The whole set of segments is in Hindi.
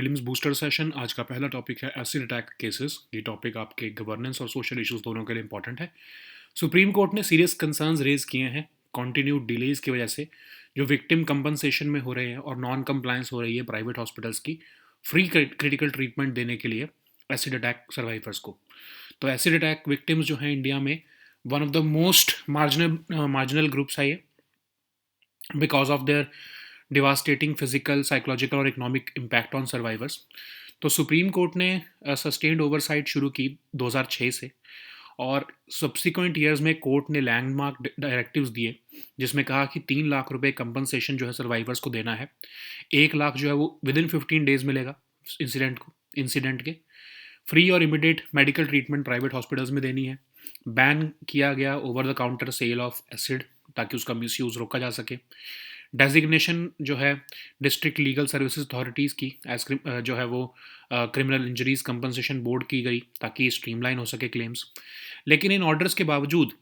प्रीलिम्स बूस्टर सेशन आज का पहला टॉपिक है एसिड अटैक केसेस। ये टॉपिक आपके गवर्नेंस और सोशल इश्यूज दोनों के लिए इंपॉर्टेंट है। सुप्रीम कोर्ट ने सीरियस कंसर्न्स रेज किए हैं कॉन्टिन्यूड डिलेज की वजह से, जो विक्टिम कंपनसेशन में हो रहे हैं और नॉन कंप्लायंस हो रही है प्राइवेट हॉस्पिटल्स की फ्री क्रिटिकल ट्रीटमेंट देने के लिए एसिड अटैक सर्वाइवर्स को। तो एसिड अटैक विक्टिम्स जो हैं इंडिया में one of the most marginal groups है ये, because of their devastating physical, psychological और इकोनॉमिक इम्पैक्ट ऑन सर्वाइवर्स। तो सुप्रीम कोर्ट ने सस्टेन्ड ओवरसाइट शुरू की 2006 से, और सब्सिक्वेंट ईयर्स में कोर्ट ने लैंडमार्क डायरेक्टिव्स दिए, जिसमें कहा कि 3 लाख रुपए कंपनसेशन जो है सर्वाइवर्स को देना है। 1 लाख जो है वो विद इन 15 डेज मिलेगा इंसिडेंट के। फ्री और immediate medical treatment private hospitals में देनी है। बैन किया गया over the counter sale of acid, ताकि उसका मिसयूज़ रोका जा सके। डेजिग्नेशन जो है डिस्ट्रिक्ट लीगल सर्विसेज अथॉरिटीज़ की एज जो है वो क्रिमिनल इंजरीज कंपनसेशन बोर्ड की गई, ताकि स्ट्रीमलाइन हो सके क्लेम्स। लेकिन इन ऑर्डर्स के बावजूद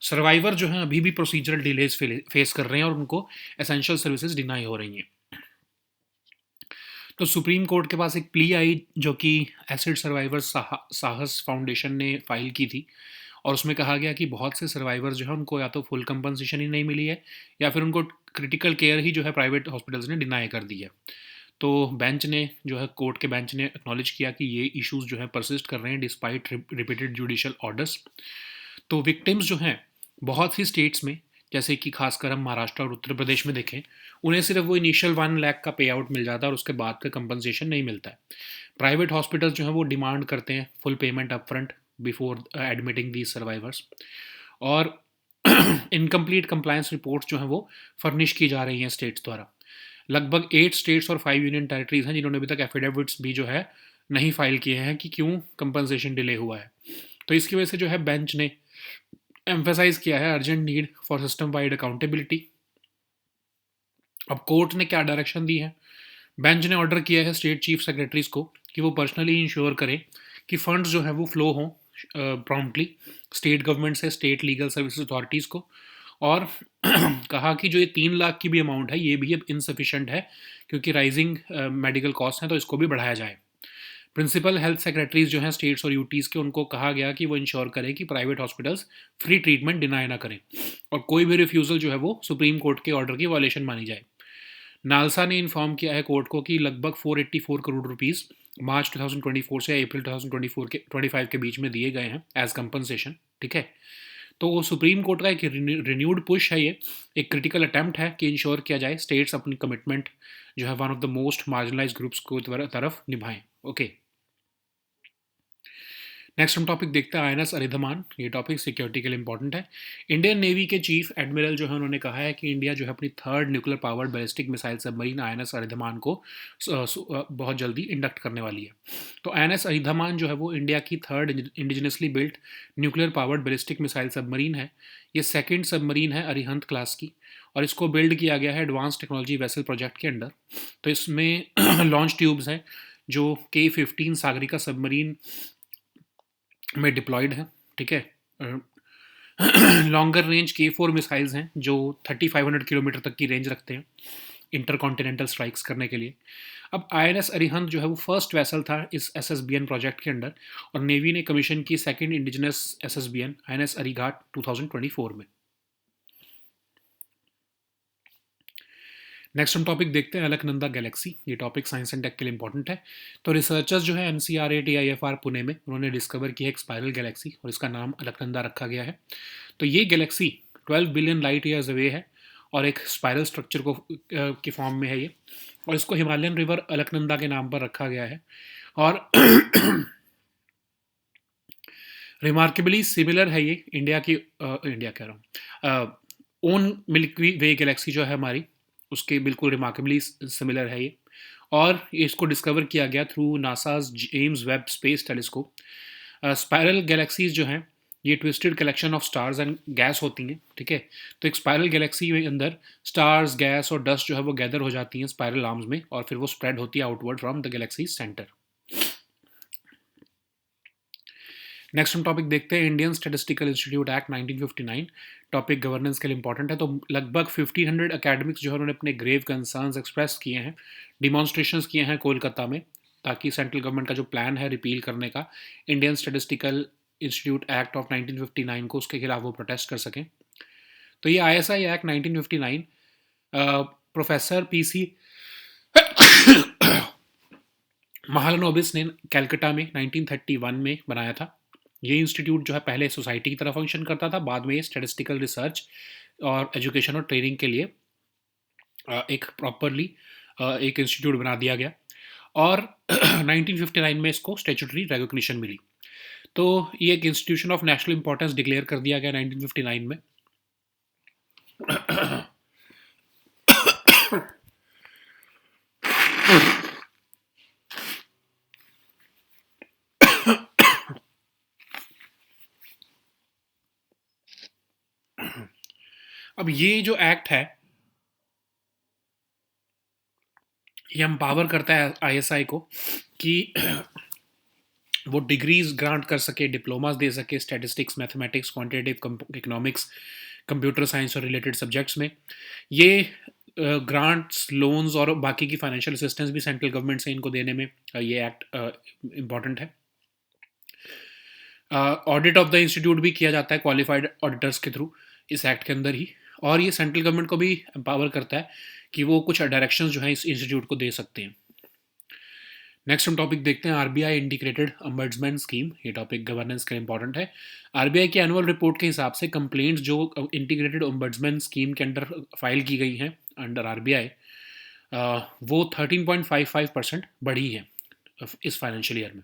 सर्वाइवर जो हैं अभी भी प्रोसीजरल डिलेज फेस कर रहे हैं और उनको एसेंशियल सर्विसेज डिनाई हो रही हैं। तो सुप्रीम कोर्ट के पास एक प्ली आई जो कि एसिड सर्वाइवर साहस फाउंडेशन ने फाइल की थी, और उसमें कहा गया कि बहुत से सर्वाइवर जो है उनको या तो फुल कंपनसेशन ही नहीं मिली है, या फिर उनको क्रिटिकल केयर ही जो है प्राइवेट हॉस्पिटल्स ने डिनाई कर दी है। तो बेंच ने जो है कोर्ट के बेंच ने एक्नॉलेज किया कि ये इश्यूज जो है परसिस्ट कर रहे हैं डिस्पाइट रिपीटेड जुडिशियल ऑर्डर्स। तो विक्टिम्स जो हैं बहुत सी स्टेट्स में, जैसे कि खासकर हम महाराष्ट्र और उत्तर प्रदेश में देखें, उन्हें सिर्फ वो इनिशियल 1 लाख का पे आउट मिल जाता है और उसके बाद का कंपनसेशन नहीं मिलता है। प्राइवेट हॉस्पिटल्स जो हैं वो डिमांड करते हैं full payment upfront before admitting the survivors, और इनकम्प्लीट कंप्लायंस रिपोर्ट्स जो हैं वो फर्निश की जा रही हैं स्टेट्स द्वारा। लगभग 8 स्टेट्स और 5 यूनियन टेरिटरीज हैं जिन्होंने अभी तक एफिडेविट्स भी जो है नहीं फाइल किए हैं कि क्यों कंपनसेशन डिले हुआ है। तो इसकी वजह से जो है बेंच ने एम्फेसाइज किया है urgent need for system wide accountability. अब कोर्ट ने क्या डायरेक्शन दी है? बेंच ने ऑर्डर किया है स्टेट चीफ सेक्रेटरीज को कि वो पर्सनली इंश्योर करें कि फंड्स जो है वो फ्लो हों प्रॉम्प्टली स्टेट गवर्नमेंट से स्टेट लीगल सर्विसेज अथॉरिटीज़ को। और कहा कि जो ये 3 लाख की भी अमाउंट है ये भी अब इनसफिशेंट है, क्योंकि राइजिंग मेडिकल कॉस्ट हैं, तो इसको भी बढ़ाया जाए। प्रिंसिपल हेल्थ सेक्रेटरीज जो हैं स्टेट्स और यूटीज़ के, उनको कहा गया कि वो इंश्योर करें कि private hospitals free treatment deny ना करें, और कोई भी रिफ्यूज़ल जो है वो सुप्रीम कोर्ट के ऑर्डर की वायलेशन मानी जाए। नालसा ने इन्फॉर्म किया है कोर्ट को कि लगभग 484 करोड़ रुपीस मार्च 2024 से अप्रैल 2024 के 25 के बीच में दिए गए हैं एज कंपनसेशन। ठीक है, तो वो सुप्रीम कोर्ट का एक रिन्यूड पुश है, ये एक क्रिटिकल अटेम्प्ट है कि इंश्योर किया जाए स्टेट्स अपनी कमिटमेंट जो है one of the most marginalize groups को तरफ निभाएं। ओके, नेक्स्ट हम टॉपिक देखते हैं आईएनएस अरिधमान। ये टॉपिक सिक्योरिटी के लिए इंपॉर्टेंट है। इंडियन नेवी के चीफ एडमिरल जो है उन्होंने कहा है कि इंडिया जो है अपनी third nuclear powered ballistic missile submarine INS Aridhaman को बहुत जल्दी इंडक्ट करने वाली है। तो आईएनएस अरिधमान जो है वो इंडिया की third indigenously built nuclear powered ballistic missile submarine है। ये सेकेंड सबमरीन है अरिहंत क्लास की, और इसको बिल्ड किया गया है एडवांस टेक्नोलॉजी वेसल प्रोजेक्ट के अंडर। तो इसमें लॉन्च ट्यूब्स हैं जो K-15 सागरिका सबमरीन में डिप्लॉयड है। ठीक है, लॉन्गर रेंज K4 मिसाइल्स हैं जो 3500 किलोमीटर तक की रेंज रखते हैं इंटर कॉन्टिनेंटल स्ट्राइक्स करने के लिए। अब आईएनएस अरिहंत जो है वो फर्स्ट वेसल था इस SSBN प्रोजेक्ट के अंडर, और नेवी ने कमीशन की second indigenous SSBN INS Arighaat 2024 में। नेक्स्ट हम टॉपिक देखते हैं अलकनंदा गैलेक्सी। ये टॉपिक साइंस एंड टेक के लिए इंपॉर्टेंट है। तो रिसर्चर्स जो है NCRATIFR पुणे में, उन्होंने डिस्कवर की है एक स्पाइरल गैलेक्सी, और इसका नाम अलकनंदा रखा गया है। तो ये Galaxy 12 billion light years away है, और एक स्पाइरल स्ट्रक्चर को के फॉर्म में है ये, और इसको हिमालयन रिवर अलकनंदा के नाम पर रखा गया है। और रिमार्केबली सिमिलर है ये इंडिया की इंडिया कह रहा हूँ ओन मिल्की वे गैलेक्सी जो है हमारी, उसके बिल्कुल रिमार्केबली सिमिलर है ये। और इसको डिस्कवर किया गया through NASA's James Webb space telescope. Spiral galaxies जो हैं ये twisted collection of stars and gas होती हैं। ठीक है, तो एक स्पाइरल गैलेक्सी में अंदर स्टार्स, गैस और डस्ट जो है वो गैदर हो जाती हैं स्पाइरल आर्म्स में, और फिर वो स्प्रेड होती है outward from the Galaxy centre. Next हम टॉपिक देखते हैं Indian statistical institute act 1959। Topic governance के लिए इंपॉर्टेंट है। तो लगभग 1500 एकेडमिक्स जो है उन्होंने अपने ग्रेव कंसर्न्स एक्सप्रेस किए हैं, डिमॉन्स्ट्रेशंस किए हैं कोलकाता में, ताकि सेंट्रल गवर्नमेंट का जो प्लान है रिपील करने का Indian statistical institute act of 1959 को, उसके खिलाफ वो प्रोटेस्ट कर सकें। तो ये ISI act 1959 professor PC Mahalanobis ने कैलकाटा में 1931 में बनाया था। ये इंस्टीट्यूट जो है पहले सोसाइटी की तरह फंक्शन करता था, बाद में ये स्टैटिस्टिकल रिसर्च और एजुकेशन और ट्रेनिंग के लिए एक प्रॉपरली एक इंस्टीट्यूट बना दिया गया और 1959 में इसको स्टैट्यूटरी रिकॉग्निशन मिली। तो ये एक institution of national importance declare कर दिया गया 1959 में। अब ये जो एक्ट है ये एम्पावर करता है ISI को कि वो डिग्रीज ग्रांट कर सके, डिप्लोमास दे सके statistics, mathematics, quantitative economics, computer science और रिलेटेड सब्जेक्ट्स में। ये ग्रांट्स, लोन्स और बाकी की फाइनेंशियल असिस्टेंस भी सेंट्रल गवर्नमेंट से इनको देने में ये एक्ट इम्पॉर्टेंट है। ऑडिट ऑफ द इंस्टीट्यूट भी किया जाता है क्वालिफाइड ऑडिटर्स के थ्रू इस एक्ट के अंदर ही, और ये सेंट्रल गवर्नमेंट को भी एम्पावर करता है कि वो कुछ डायरेक्शंस जो हैं इस इंस्टीट्यूट को दे सकते हैं। नेक्स्ट हम टॉपिक देखते हैं RBI इंटीग्रेटेड अम्बर्ड्समैन स्कीम। ये टॉपिक गवर्नेंस के लिए इंपॉर्टेंट है। RBI की एनुअल रिपोर्ट के हिसाब से कंप्लेंट्स जो इंटीग्रेटेड अम्बर्ड्समैन स्कीम के अंडर फाइल की गई हैं अंडर RBI, वो 13.55% बढ़ी है इस फाइनेंशियल ईयर में।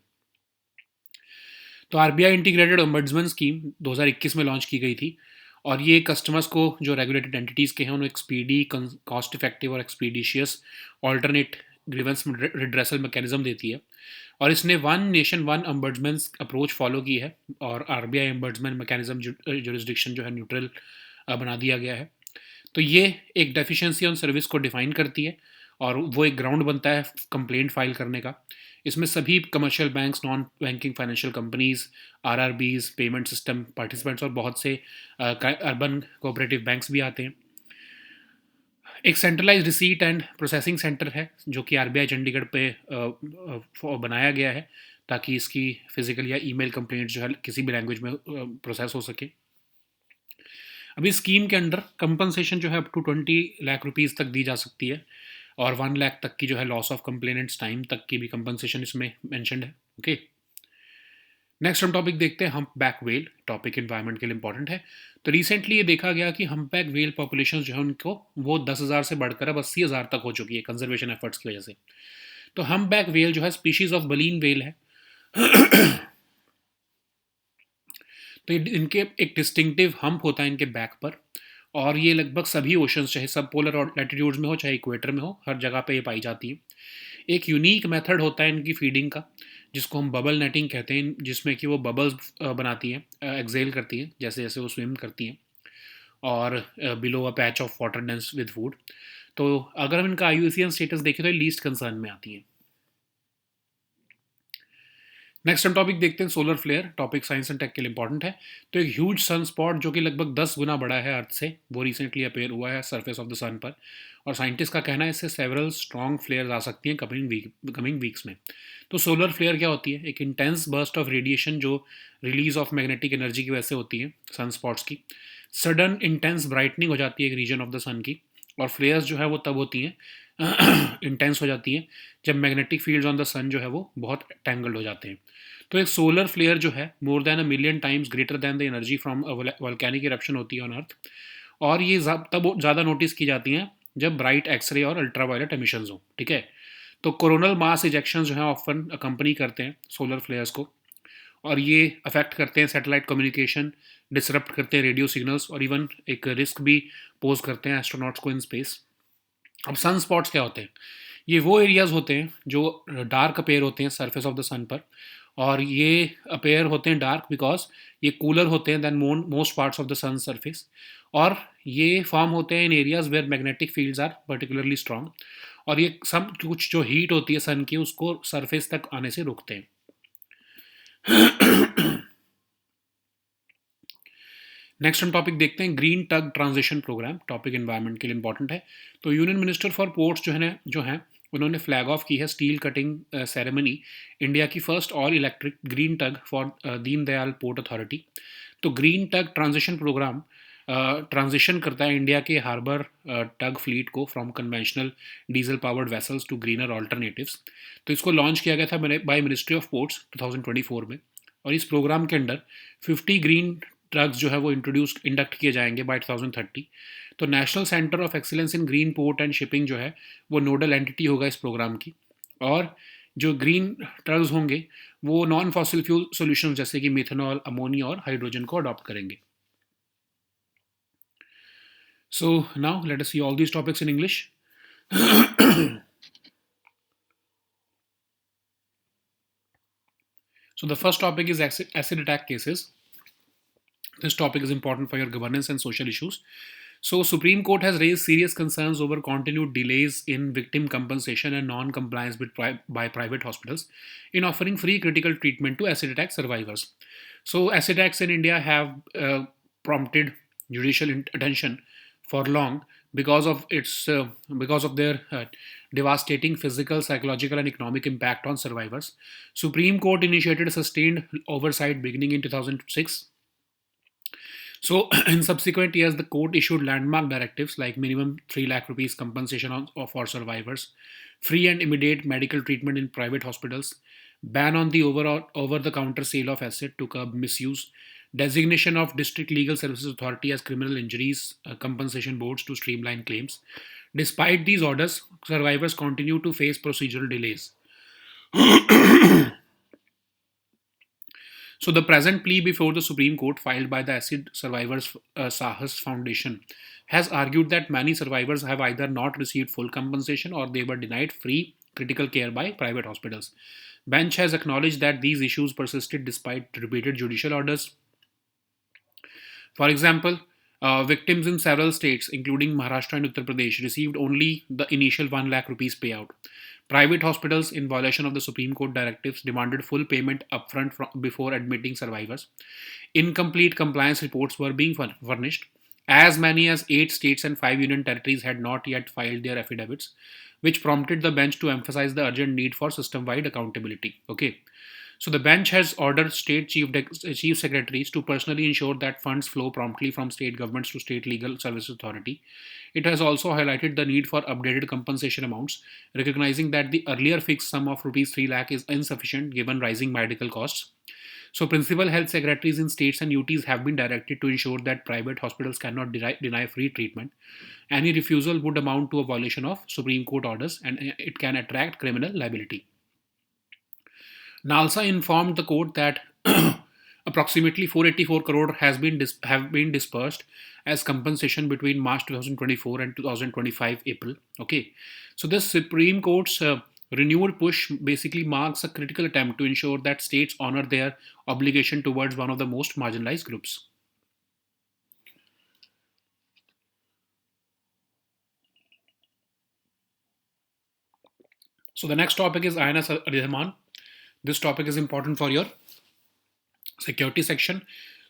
तो RBI इंटीग्रेटेड अम्बर्ड्समैन स्कीम 2021 में लॉन्च की गई थी और ये कस्टमर्स को जो रेगुलेटेड एंटिटीज़ के हैं उन्हें एक स्पीडी, कॉस्ट इफेक्टिव और expeditious alternate grievance redressal mechanism देती है। और इसने one nation one ombudsman approach follow की है और RBI अम्बर्ड्समैन मैकेनिज्म जुरिस्डिक्शन जो है न्यूट्रल बना दिया गया है। तो ये एक डेफिशिएंसी ऑन सर्विस को डिफाइन करती है और वो एक ग्राउंड बनता है कंप्लेंट फाइल करने का। इसमें सभी commercial banks, non banking financial companies, RRBs, payment system participants और बहुत से अर्बन कोऑपरेटिव बैंक्स भी आते हैं। एक centralize receipt and processing centre है जो कि RBI चंडीगढ़ पे बनाया गया है ताकि इसकी फिजिकल या ईमेल कंप्लेंट जो है किसी भी लैंग्वेज में प्रोसेस हो सके। अभी स्कीम के अंडर कंपनसेशन जो है अप टू 20 लाख रुपीज़ तक दी जा सकती है और 1 लाख तक की जो है लॉस ऑफ कंप्लेनेंट्स टाइम तक की भी कंपनसेशन इसमें मैंशनड है। ओके, नेक्स्ट हम टॉपिक देखते हैं hump back well. Topic environment के लिए इंपॉर्टेंट है। तो रिसेंटली ये देखा गया कि हम्प बैक वेल पॉपुलेशन जो है उनको वो 10,000 से बढ़कर अब 80,000 तक हो चुकी है कंजर्वेशन एफर्ट्स की वजह से। तो हम्प बैक वेल जो है स्पीशीज ऑफ बलीन वेल है। तो इनके एक डिस्टिंक्टिव हम्प होता है इनके बैक पर और ये लगभग सभी ओशंस, चाहे सब पोलर और लैटिट्यूड्स में हो चाहे इक्वेटर में हो, हर जगह पे ये पाई जाती है। एक यूनिक मेथड होता है इनकी फीडिंग का जिसको हम बबल नेटिंग कहते हैं, जिसमें कि वो बबल्स बनाती हैं, एक्सेल करती हैं जैसे जैसे वो स्विम करती हैं और below a patch of water dense with food. तो अगर हम इनका IUCN स्टेटस देखें तो ये लीस्ट कंसर्न में आती हैं। नेक्स्ट हम टॉपिक देखते हैं solar flare. Topic science and tech के लिए इंपॉर्टेंट है। तो एक ह्यूज सन स्पॉट जो कि लगभग 10 गुना बड़ा है अर्थ से, वो रिसेंटली अपेयर हुआ है सरफेस ऑफ द सन पर और साइंटिस्ट का कहना है इससे सेवरल स्ट्रॉन्ग फ्लेयर्स आ सकती हैं कमिंग वीक्स में। तो सोलर फ्लेयर क्या होती है? एक इंटेंस बर्स्ट ऑफ रेडिएशन जो रिलीज ऑफ मैग्नेटिक एनर्जी की वजह से होती है सन स्पॉट्स की। सडन इंटेंस ब्राइटनिंग हो जाती है एक रीजन ऑफ द सन की और फ्लेयर्स जो है वो तब होती हैं इंटेंस हो जाती हैं जब मैग्नेटिक फील्ड्स ऑन द सन जो है वो बहुत टैंगल्ड हो जाते हैं। तो एक सोलर फ्लेयर जो है more than 1,000,000 times greater than the energy from volcanic eruption होती है ऑन अर्थ और ये तब ज़्यादा नोटिस की जाती हैं जब ब्राइट एक्सरे और अल्ट्रावायलेट एमिशंस हो। ठीक है, तो कोरोनल मास इजेक्शन जो है ऑफन अकम्पनी करते हैं सोलर फ्लेयर्स को और ये अफेक्ट करते हैं सैटेलाइट कम्युनिकेशन, डिसरप्ट करते हैं रेडियो सिग्नल्स और इवन एक रिस्क भी पोज करते हैं एस्ट्रोनॉट्स को इन स्पेस। अब सन स्पॉट्स क्या होते हैं? ये वो एरियाज होते हैं जो डार्क अपेयर होते हैं सरफेस ऑफ द सन पर और ये अपेयर होते हैं डार्क बिकॉज ये कूलर होते हैं than most parts of the sun surface और ये फॉर्म होते हैं in areas where magnetic fields are particularly strong और ये सब कुछ जो हीट होती है सन की उसको सरफेस तक आने से रोकते हैं। नेक्स्ट हम टॉपिक देखते हैं green tug transition programme, topic environment के लिए इंपॉर्टेंट है। तो यूनियन मिनिस्टर फॉर पोर्ट्स जो है उन्होंने फ्लैग ऑफ की है स्टील कटिंग सेरेमनी, इंडिया की first all electric green tug for Deendayal port authority. तो green tug transition programme transition करता है इंडिया के हार्बर टग फ्लीट को from conventional diesel powered vessels to greener alternatives. तो इसको लॉन्च किया गया था बाय मिनिस्ट्री ऑफ पोर्ट्स 2024 में। और इस प्रोग्राम के अंडर 50 ग्रीन ट्रक्स जो है वो इंडक्ट किए जाएंगे बाय 2030। तो national centre of excellence in green port and shipping जो है वो नोडल एंटिटी होगा इस प्रोग्राम की। और जो ग्रीन ट्रक्स होंगे वो नॉन फॉसिल फ्यूल सोल्यूशन जैसे कि मिथेनॉल, अमोनिया और हाइड्रोजन को अडॉप्ट करेंगे। So now let us see all these topics in English. So the first topic is acid attack cases. This topic is important for your governance and social issues. So Supreme Court has raised serious concerns over continued delays in victim compensation and non-compliance by private hospitals in offering free critical treatment to acid attack survivors. So acid attacks in India have prompted judicial attention for long because of their devastating physical, psychological, and economic impact on survivors. Supreme Court initiated sustained oversight beginning in 2006. So, in subsequent years, the court issued landmark directives like minimum 3 lakh rupees compensation for survivors, free and immediate medical treatment in private hospitals, ban on the over the counter sale of acid to curb misuse, designation of District Legal Services Authority as criminal injuries compensation boards to streamline claims. Despite these orders, survivors continue to face procedural delays. So, the present plea before the Supreme Court, filed by the Acid Survivors Sahas Foundation, has argued that many survivors have either not received full compensation or they were denied free critical care by private hospitals. Bench has acknowledged that these issues persisted despite repeated judicial orders. For example, victims in several states, including Maharashtra and Uttar Pradesh, received only the initial 1 lakh rupees payout. Private hospitals, in violation of the Supreme Court directives, demanded full payment upfront before admitting survivors. Incomplete compliance reports were being furnished. As many as 8 states and 5 union territories had not yet filed their affidavits, which prompted the bench to emphasize the urgent need for system wide accountability. Okay. So the bench has ordered state chief secretaries to personally ensure that funds flow promptly from state governments to state legal services authority. It has also highlighted the need for updated compensation amounts, recognizing that the earlier fixed sum of rupees 3 lakh is insufficient given rising medical costs. So principal health secretaries in states and UTs have been directed to ensure that private hospitals cannot deny free treatment. Any refusal would amount to a violation of Supreme Court orders and it can attract criminal liability. NALSA informed the court that approximately 484 crore have been dispersed as compensation between March 2024 and 2025 April. Okay, so this Supreme Court's renewed push basically marks a critical attempt to ensure that states honor their obligation towards one of the most marginalized groups. So the next topic is INS Rahman. This topic is important for your security section.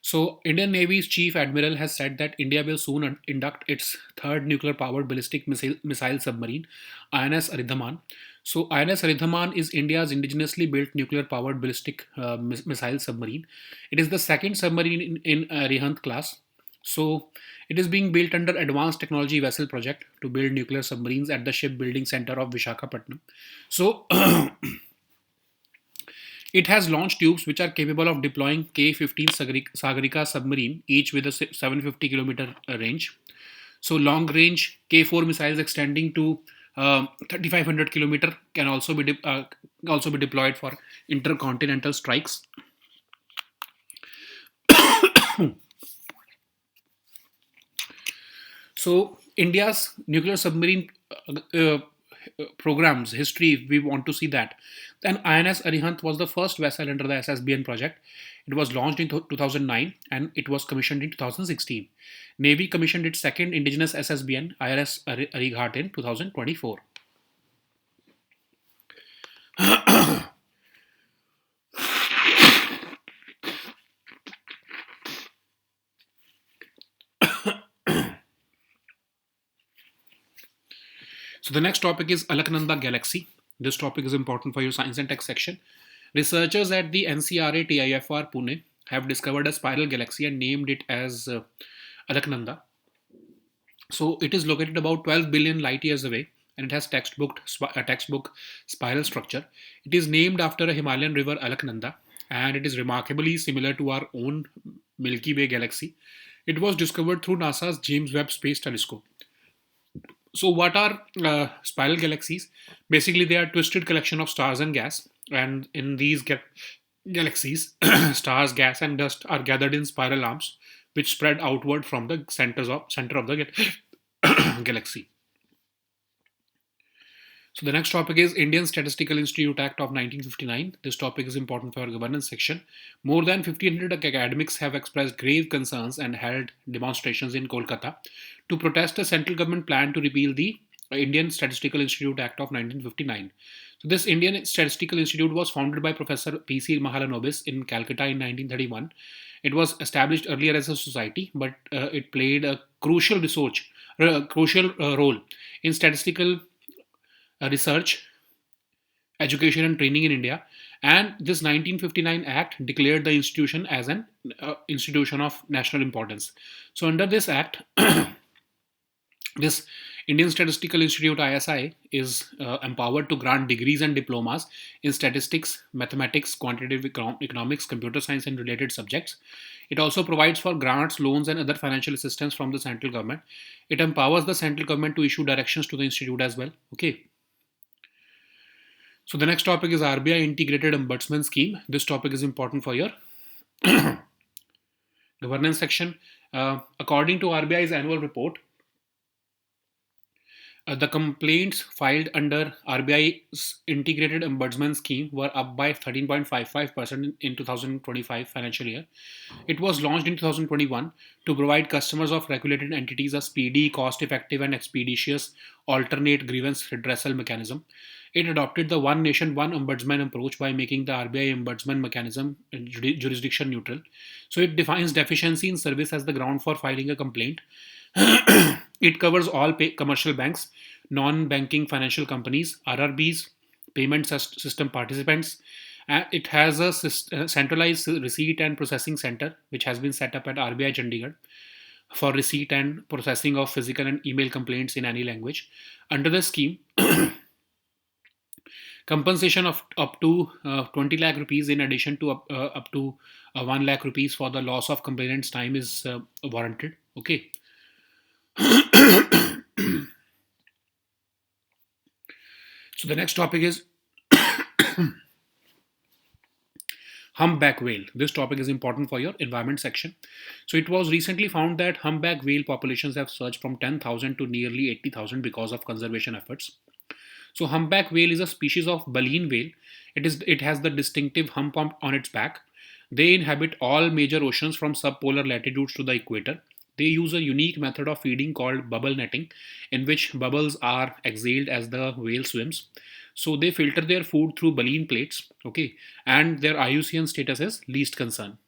So, Indian Navy's Chief Admiral has said that India will soon induct its third nuclear-powered ballistic missile submarine, INS Aridhaman. So, INS Aridhaman is India's indigenously built nuclear-powered ballistic missile submarine. It is the second submarine in Arihant class. So, it is being built under Advanced Technology Vessel Project to build nuclear submarines at the Shipbuilding Center of Vishakhapatnam. So, it has launch tubes which are capable of deploying K-15 Sagarika submarine, each with a 750-kilometer range. So long-range K-4 missiles extending to 3,500 kilometer can also be deployed for intercontinental strikes. So India's nuclear submarine programs history, we want to see that. Then INS Arihant was the first vessel under the SSBN project. It was launched in 2009 and it was commissioned in 2016. Navy commissioned its second indigenous SSBN, IRS Arighat, in 2024. So the next topic is Alaknanda Galaxy. This topic is important for your science and tech section. Researchers at the NCRA TIFR Pune have discovered a spiral galaxy and named it as Alaknanda. So it is located about 12 billion light years away, and it has a textbook spiral structure. It is named after a Himalayan river, Alaknanda, and it is remarkably similar to our own Milky Way galaxy. It was discovered through NASA's James Webb Space Telescope. So, what are spiral galaxies? Basically, they are twisted collection of stars and gas, and in these galaxies, stars, gas, and dust are gathered in spiral arms, which spread outward from the center of the galaxy. So the next topic is Indian Statistical Institute Act of 1959. This topic is important for our governance section. More than 1,500 academics have expressed grave concerns and held demonstrations in Kolkata to protest a central government plan to repeal the Indian Statistical Institute Act of 1959. So this Indian Statistical Institute was founded by Professor P.C. Mahalanobis in Calcutta in 1931. It was established earlier as a society, but it played a crucial role in statistical research, education, and training in India. And this 1959 Act declared the institution as an institution of national importance. So, under this Act, this Indian Statistical Institute ISI is empowered to grant degrees and diplomas in statistics, mathematics, quantitative economics, computer science, and related subjects. It also provides for grants, loans, and other financial assistance from the central government. It empowers the central government to issue directions to the institute as well. Okay. So the next topic is RBI Integrated Ombudsman Scheme. This topic is important for your governance section. According to RBI's annual report, the complaints filed under RBI's Integrated Ombudsman Scheme were up by 13.55% in 2025 financial year. It was launched in 2021 to provide customers of regulated entities a speedy, cost-effective, and expeditious alternate grievance redressal mechanism. It adopted the One Nation, One Ombudsman approach by making the RBI Ombudsman mechanism jurisdiction neutral. So it defines deficiency in service as the ground for filing a complaint. It covers all commercial banks, non-banking financial companies, RRBs, payment system participants. It has a centralized receipt and processing center, which has been set up at RBI Chandigarh for receipt and processing of physical and email complaints in any language. Under the scheme, compensation of up to 20 lakh rupees in addition to up to 1 lakh rupees for the loss of complainant's time is warranted. Okay. So the next topic is humpback whale. This topic is important for your environment section. So it was recently found that humpback whale populations have surged from 10,000 to nearly 80,000 because of conservation efforts. So humpback whale is a species of baleen whale. It has the distinctive hump on its back. They inhabit all major oceans from subpolar latitudes to the equator. They use a unique method of feeding called bubble netting, in which bubbles are exhaled as the whale swims. So they filter their food through baleen plates, okay, and their IUCN status is least concern.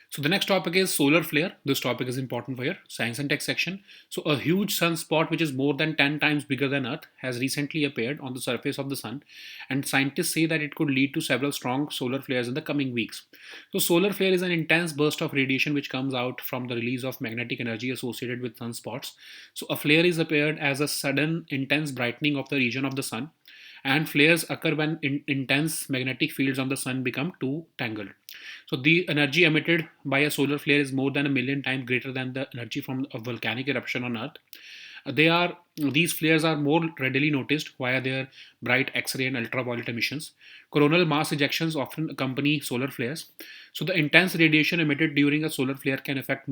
So the next topic is solar flare. This topic is important for your science and tech section. So a huge sunspot which is more than 10 times bigger than Earth has recently appeared on the surface of the sun, and scientists say that it could lead to several strong solar flares in the coming weeks. So solar flare is an intense burst of radiation which comes out from the release of magnetic energy associated with sunspots. So a flare is appeared as a sudden intense brightening of the region of the sun, and flares occur when intense magnetic fields on the sun become too tangled. So the energy emitted by a solar flare is more than a million times greater than the energy from a volcanic eruption on Earth. These flares are more readily noticed via their bright X-ray and ultraviolet emissions. Coronal mass ejections often accompany solar flares. So the intense radiation emitted during a solar flare can affect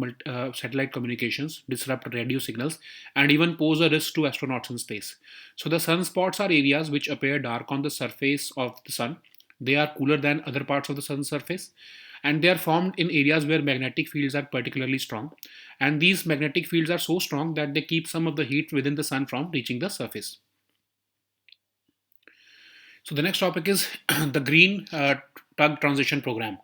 satellite communications, disrupt radio signals, and even pose a risk to astronauts in space. So the sunspots are areas which appear dark on the surface of the sun. They are cooler than other parts of the sun's surface, and they are formed in areas where magnetic fields are particularly strong, and these magnetic fields are so strong that they keep some of the heat within the sun from reaching the surface. So the next topic is the green tug transition program.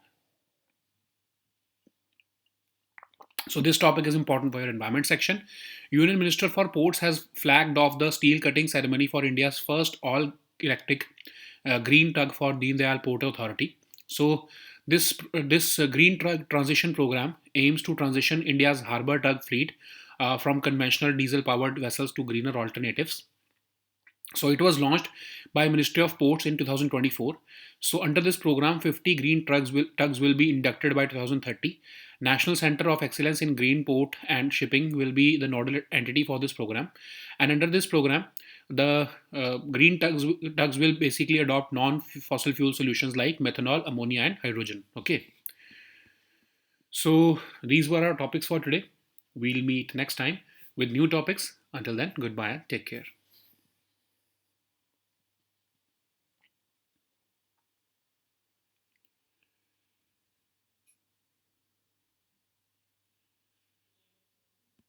So this topic is important for your environment section. Union Minister for Ports has flagged off the steel cutting ceremony for India's first all-electric green tug for Deen Dayal Port Authority. So this green tug transition program aims to transition India's harbour tug fleet from conventional diesel-powered vessels to greener alternatives. So it was launched by Ministry of Ports in 2024. So under this program, 50 green tugs will be inducted by 2030. National Center of Excellence in Green Port and Shipping will be the nodal entity for this program. And under this program, the green tugs will basically adopt non-fossil fuel solutions like methanol, ammonia, and hydrogen. Okay. So these were our topics for today. We'll meet next time with new topics. Until then, goodbye and take care.